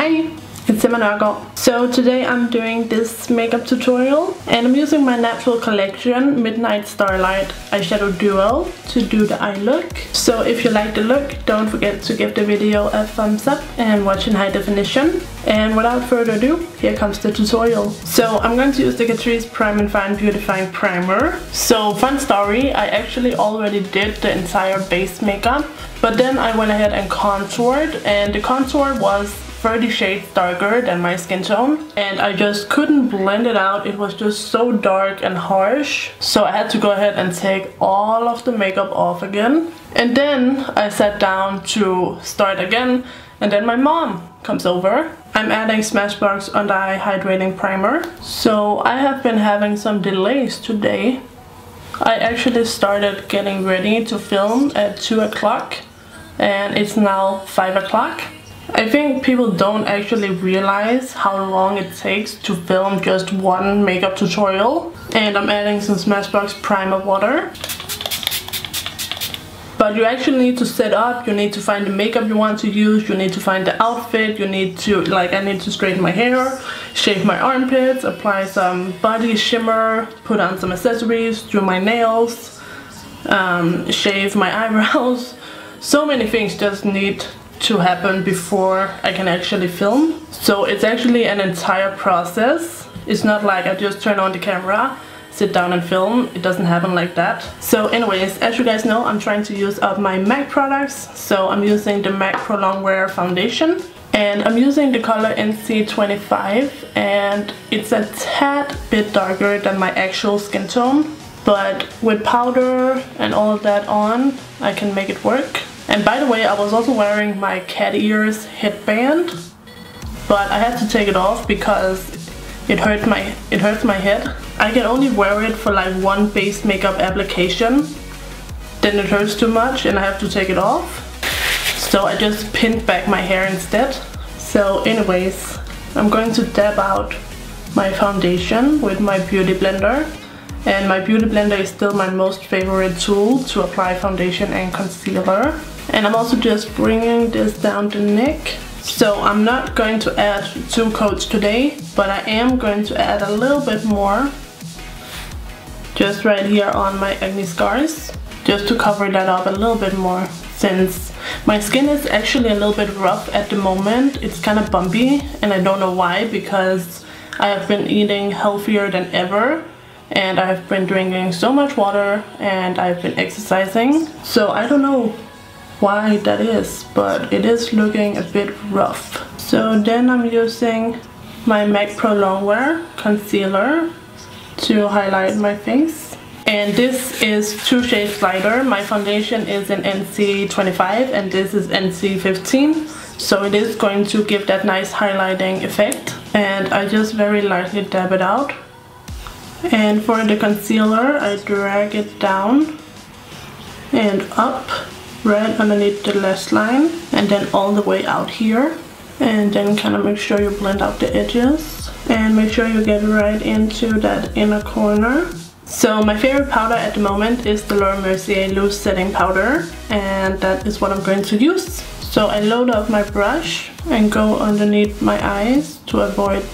Hi, it's Nørgaard. So today I'm doing this makeup tutorial and I'm using my natural collection Midnight Starlight eyeshadow duo to do the eye look. So if you like the look, don't forget to give the video a thumbs up and watch in high definition. And without further ado, here comes the tutorial. So I'm going to use the Catrice Prime and Fine Beautifying Primer. So fun story, I actually already did the entire base makeup, but then I went ahead and contoured, and the contour was 30 shades darker than my skin tone, and I just couldn't blend it out. It was just so dark and harsh, so I had to go ahead and take all of the makeup off again. And then I sat down to start again, and then my mom comes over. I'm adding Smashbox on the eye hydrating primer. So I have been having some delays today. I actually started getting ready to film at 2 o'clock and it's now 5 o'clock. I think people don't actually realize how long it takes to film just one makeup tutorial. And I'm adding some Smashbox primer water. But you actually need to set up, you need to find the makeup you want to use, you need to find the outfit, you need to, I need to straighten my hair, shave my armpits, apply some body shimmer, put on some accessories, do my nails, shave my eyebrows. So many things just need to happen before I can actually film. So it's actually an entire process. It's not like I just turn on the camera, sit down and film. It doesn't happen like that. So anyways, as you guys know, I'm trying to use up my MAC products. So I'm using the MAC Pro Longwear foundation and I'm using the color NC25, and it's a tad bit darker than my actual skin tone, but with powder and all of that on, I can make it work. And by the way, I was also wearing my cat ears headband, but I had to take it off because it hurts my head. I can only wear it for like one base makeup application, then it hurts too much and I have to take it off. So I just pinned back my hair instead. So anyways, I'm going to dab out my foundation with my beauty blender. And my beauty blender is still my most favorite tool to apply foundation and concealer. And I'm also just bringing this down the neck. So I'm not going to add 2 coats today, but I am going to add a little bit more just right here on my acne scars, just to cover that up a little bit more, since my skin is actually a little bit rough at the moment. It's kind of bumpy and I don't know why, because I have been eating healthier than ever and I have been drinking so much water and I've been exercising. So I don't know why that is, but it is looking a bit rough. So then I'm using my MAC Pro Longwear concealer to highlight my face, and this is 2 shades lighter. My foundation is in NC25 and this is NC15, so it is going to give that nice highlighting effect. And I just very lightly dab it out, and for the concealer I drag it down and up right underneath the lash line and then all the way out here, and then kind of make sure you blend out the edges and make sure you get right into that inner corner. So my favorite powder at the moment is the Mercier loose setting powder, and that is what I'm going to use. So I load up my brush and go underneath my eyes to avoid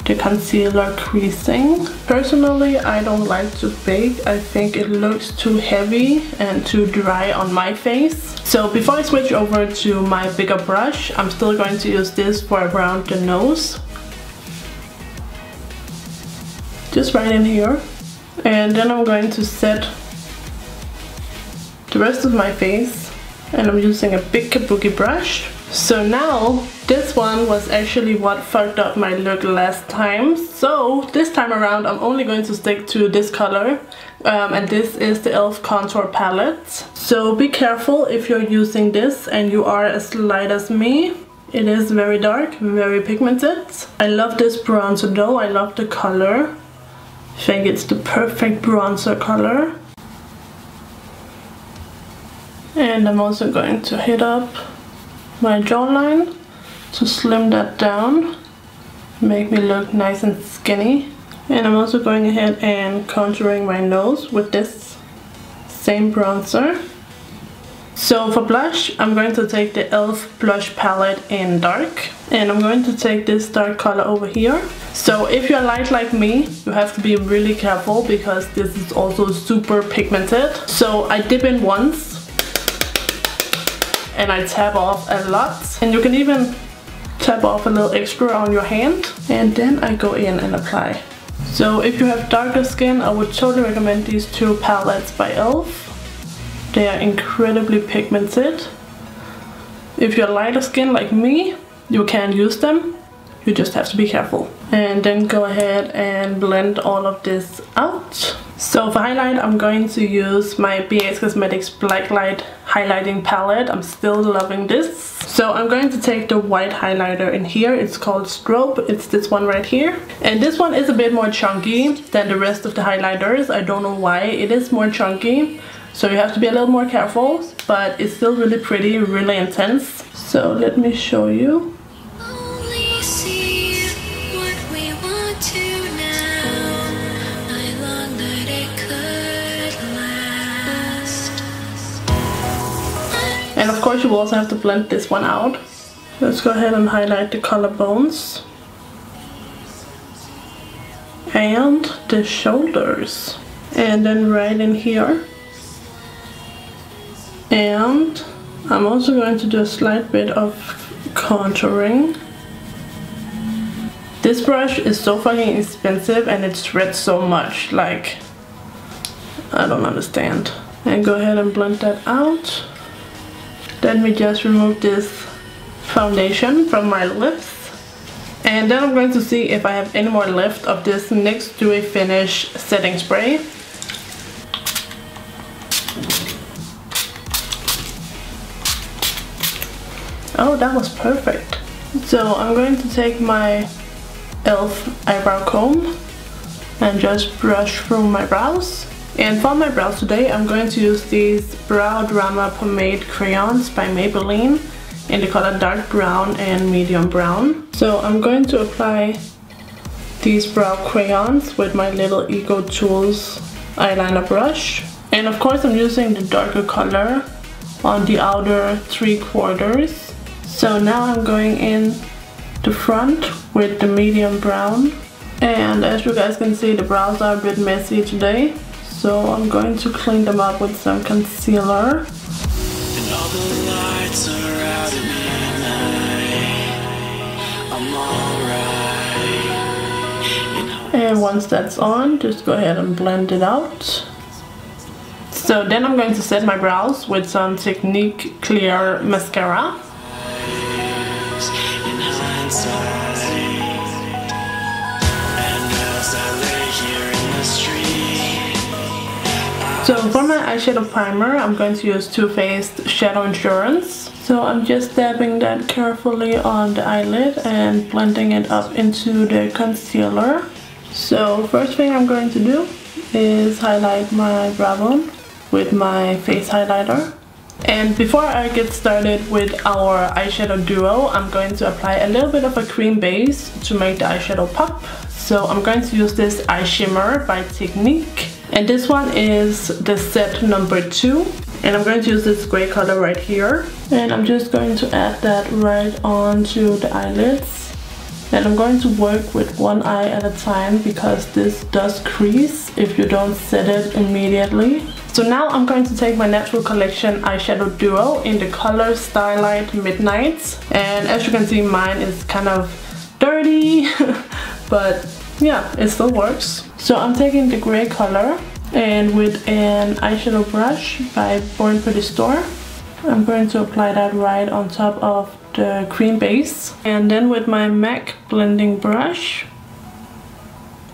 the concealer creasing. Personally, I don't like to bake. I think it looks too heavy and too dry on my face. So before I switch over to my bigger brush, I'm still going to use this for around the nose. Just right in here. And then I'm going to set the rest of my face, and I'm using a big Kabuki brush. So now, this one was actually what fucked up my look last time. So this time around I'm only going to stick to this color, and this is the e.l.f. contour palette. So be careful if you're using this and you are as light as me. It is very dark, very pigmented. I love this bronzer though, I love the color. I think it's the perfect bronzer color. And I'm also going to hit up my jawline to slim that down, make me look nice and skinny. And I'm also going ahead and contouring my nose with this same bronzer. So for blush, I'm going to take the e.l.f. blush palette in dark. And I'm going to take this dark color over here. So if you're light like me, you have to be really careful because this is also super pigmented. So I dip in once and I tap off a lot. And you can even tap off a little extra on your hand. And then I go in and apply. So if you have darker skin, I would totally recommend these two palettes by e.l.f. They are incredibly pigmented. If you're lighter skin like me, you can use them. You just have to be careful. And then go ahead and blend all of this out. So for highlight, I'm going to use my BX Cosmetics Blacklight highlighting palette. I'm still loving this. So I'm going to take the white highlighter in here. It's called Strobe. It's this one right here. And this one is a bit more chunky than the rest of the highlighters. I don't know why. It is more chunky. So you have to be a little more careful. But it's still really pretty, really intense. So let me show you. And of course you will also have to blend this one out. Let's go ahead and highlight the collarbones. And the shoulders. And then right in here. And I'm also going to do a slight bit of contouring. This brush is so fucking expensive and it shreds so much. Like, I don't understand. And go ahead and blend that out. Then we just remove this foundation from my lips. And then I'm going to see if I have any more left of this NYX Dewy Finish setting spray. Oh, that was perfect. So I'm going to take my e.l.f. eyebrow comb and just brush through my brows. And for my brows today, I'm going to use these Brow Drama Pomade crayons by Maybelline in the color dark brown and medium brown. So I'm going to apply these brow crayons with my little Ecotools eyeliner brush. And of course I'm using the darker color on the outer 3/4. So now I'm going in the front with the medium brown. And as you guys can see, the brows are a bit messy today. So I'm going to clean them up with some concealer. And all the lights are out at midnight. I'm alright. And once that's on, just go ahead and blend it out. So then I'm going to set my brows with some Technique Clear mascara. So for my eyeshadow primer, I'm going to use Too Faced Shadow Insurance. So I'm just dabbing that carefully on the eyelid and blending it up into the concealer. So first thing I'm going to do is highlight my brow bone with my face highlighter. And before I get started with our eyeshadow duo, I'm going to apply a little bit of a cream base to make the eyeshadow pop. So I'm going to use this eye shimmer by Technique. And this one is the set number 2. And I'm going to use this gray color right here. And I'm just going to add that right onto the eyelids. And I'm going to work with one eye at a time because this does crease if you don't set it immediately. So now I'm going to take my Natural Collection eyeshadow duo in the color Starlight Midnight. And as you can see, mine is kind of dirty, but yeah, it still works. So I'm taking the gray color and with an eyeshadow brush by Born Pretty Store, I'm going to apply that right on top of the cream base. And then with my MAC blending brush,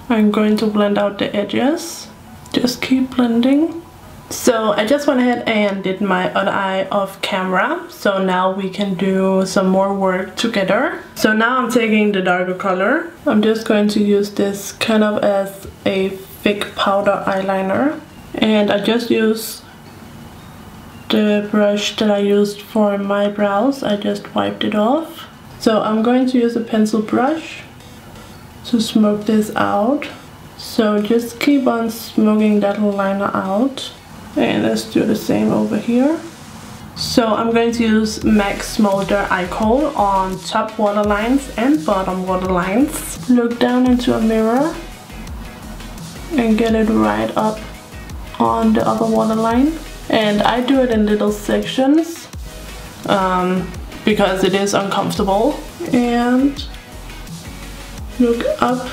I'm going to blend out the edges. Just keep blending. So I just went ahead and did my other eye off camera. So now we can do some more work together. So now I'm taking the darker color. I'm just going to use this kind of as a thick powder eyeliner. And I just use the brush that I used for my brows. I just wiped it off. So I'm going to use a pencil brush to smoke this out. So just keep on smoking that liner out. And let's do the same over here. So I'm going to use MAC Smolder Eye Kohl on top waterlines and bottom waterlines. Look down into a mirror and get it right up on the other waterline. And I do it in little sections because it is uncomfortable. And look up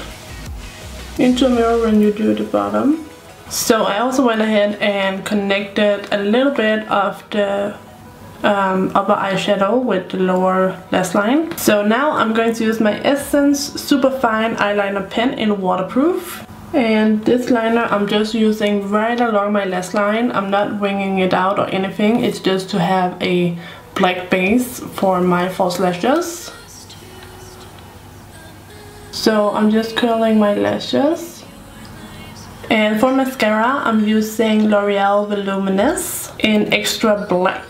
into a mirror when you do the bottom. So I also went ahead and connected a little bit of the upper eyeshadow with the lower lash line. So now I'm going to use my Essence Superfine Eyeliner Pen in Waterproof. And this liner I'm just using right along my lash line. I'm not winging it out or anything. It's just to have a black base for my false lashes. So I'm just curling my lashes. And for mascara I'm using L'Oreal Voluminous in Extra Black.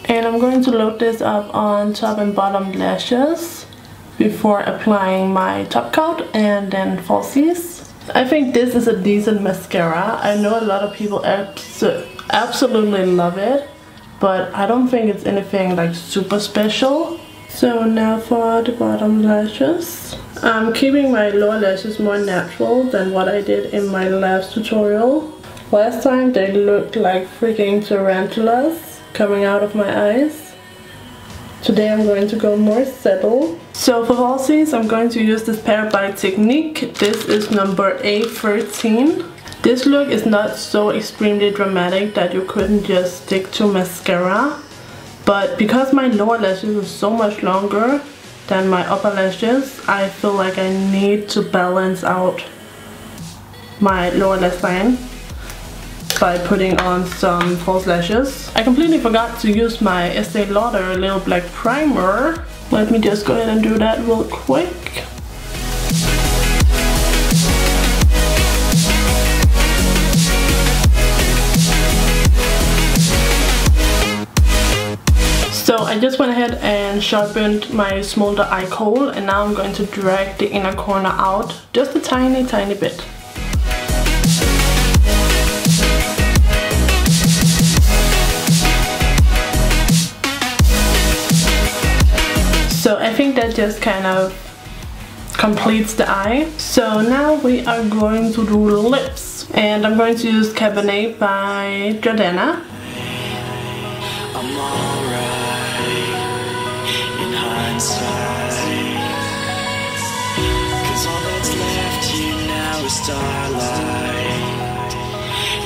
And I'm going to load this up on top and bottom lashes before applying my top coat and then falsies. I think this is a decent mascara. I know a lot of people absolutely love it, but I don't think it's anything like super special. So now for the bottom lashes. I'm keeping my lower lashes more natural than what I did in my last tutorial. Last time they looked like freaking tarantulas coming out of my eyes. Today I'm going to go more subtle. So for falsies I'm going to use this Parabite technique. This is number A13. This look is not so extremely dramatic that you couldn't just stick to mascara. But because my lower lashes are so much longer than my upper lashes, I feel like I need to balance out my lower lash line by putting on some false lashes. I completely forgot to use my Estee Lauder Little Black Primer. Let me just go ahead and do that real quick. So I just went ahead and sharpened my Smolder Eye Kohl, and now I'm going to drag the inner corner out just a tiny bit. So I think that just kind of completes the eye. So now we are going to do lips, and I'm going to use Cabernet by Jordana. Starlight,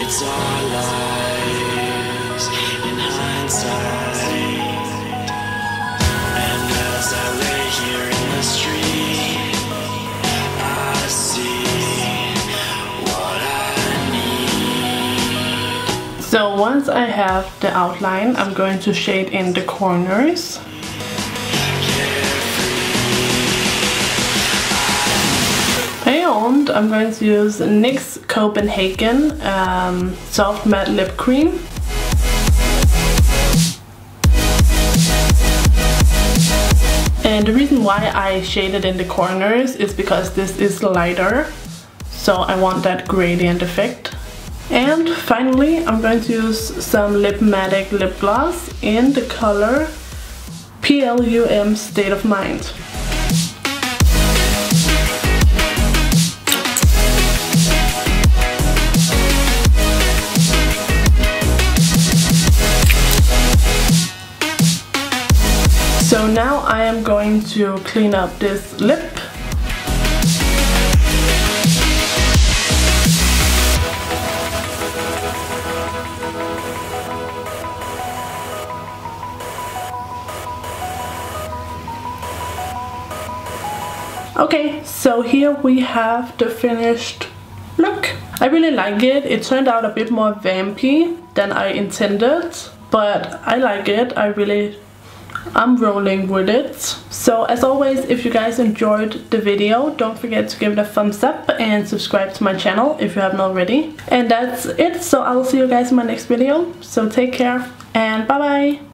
it's our lives in hindsight. And as I lay here in the street, I see what I need. So once I have the outline, I'm going to shade in the corners. And I'm going to use NYX Copenhagen Soft Matte Lip Cream. And the reason why I shaded in the corners is because this is lighter, so I want that gradient effect. And finally, I'm going to use some Lipmatic lip gloss in the color PLUM State of Mind. So now I am going to clean up this lip. Okay, so here we have the finished look. I really like it. It turned out a bit more vampy than I intended, but I like it. I'm rolling with it. So as always, if you guys enjoyed the video, don't forget to give it a thumbs up and subscribe to my channel if you haven't already. And that's it. So I'll see you guys in my next video. So take care and bye bye.